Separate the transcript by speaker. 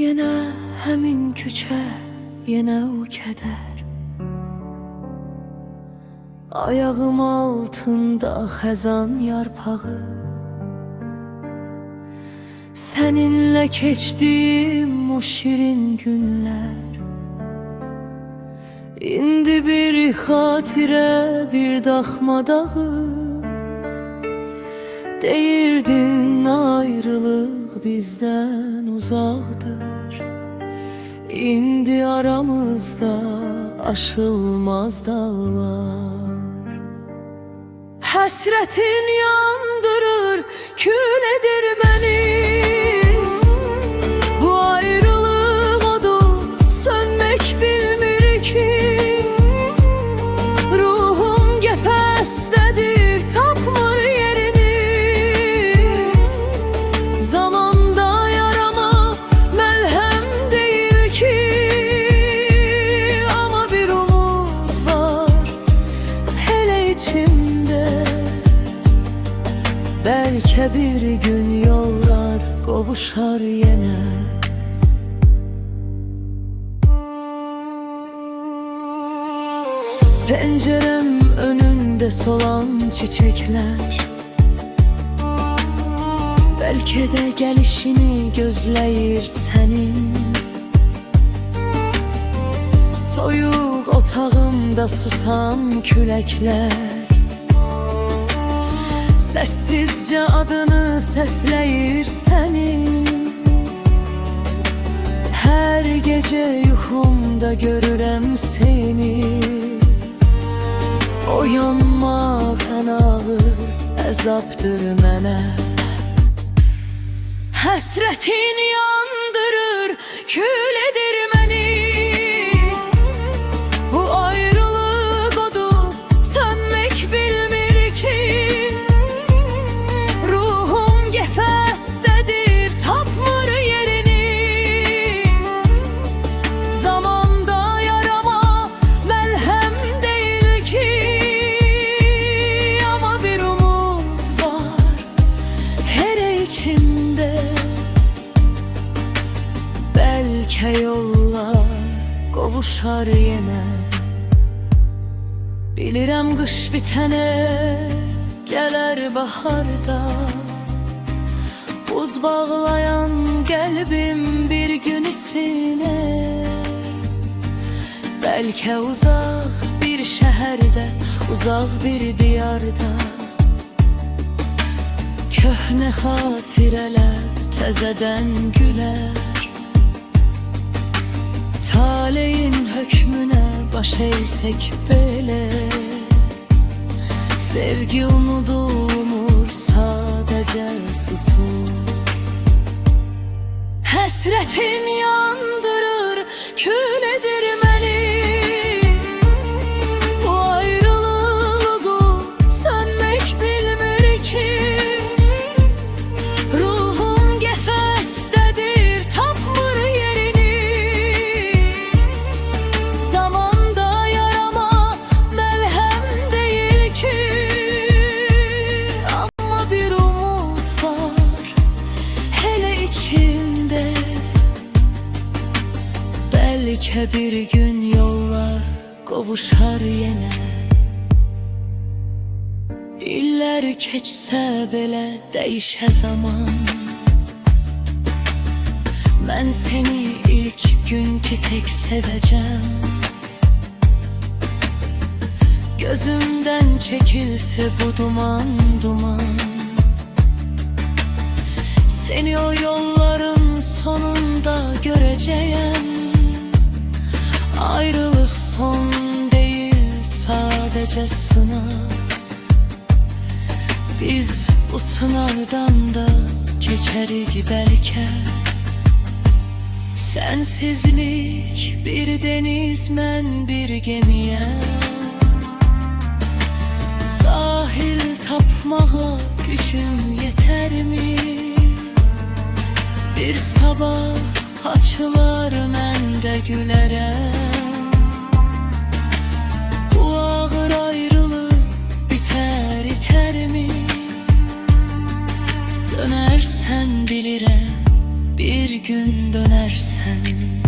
Speaker 1: Yenə həmin küçə, yenə o kədər. Ayağım altında xəzan yarpağı. Səninlə keçdiyim o şirin günlər İndi bir xatirə, bir daxma dağı. Deyirdin ayrılıq bizdən uzaqdır. İndi aramızda aşılmaz dağlar. Həsrətin yandırır, kül edir məni. Bu ayrılıq odu sönmək bilmir ki. Ruhum qəfəsdədir, tapmır yerini. Zamanda yarama məlhəm deyil ki. Ama bir umut var hele içimdə. Belki bir gün yollar qovuşar yenə. Pencerem önünde solan çiçekler Belki de gelişini gözləyir sənin. Soyuq otağımda susan küləklər Səssizcə adını səsləyir sənin. Hər gecə yuxumda görürəm seni. Oyanmaq ən ağır əzabdır mənə. Həsrətin yandırır, kül edir məni. Bu ayrılıq odu sönmək bilmir ki. Ruhum qəfəsdədir, tapmır yerini. Zamanda yarama məlhəm deyil ki. Ama bir umut var hele içimdə. Belki yollar qovuşar yenə. Bilirəm qış bitənə gələr baharda. Buz bağlayan qəlbim bir gün isinər. Belki uzaq bir şəhərdə, uzaq bir diyarda. Köhnə xatirələr təzədən gülər. Taleyin hökmüne baş eysek belə. Sevgi unudulmur, sadece susur. Həsrətin yandırır, kül edir məni. Bu ayrılıq odu sönmək bilmir ki. Ruhum qəfəsdədir, tapmır yerini. Zamanda yarama məlhəm deyil ki. Ama bir umut var hele içimdə. Belki bir gün yollar qovuşar yenə. İllər keçsə belə dəyişə zaman. Mən seni ilk günkü tek sevəcəm. Gözümdən çekilse bu duman duman. Seni o yolların sonunda göreceğim. Ayrılık son değil, sadece sınav. Biz bu sınavdan da geçerik belki. Sensizlik bir deniz, mən bir gemiye. Sahil tapmağa gücüm yeter mi? Bir sabah açılar, mən də gülərəm. Bu ağır ayrılık biter iter mi? Dönersen bilirəm bir gün dönersen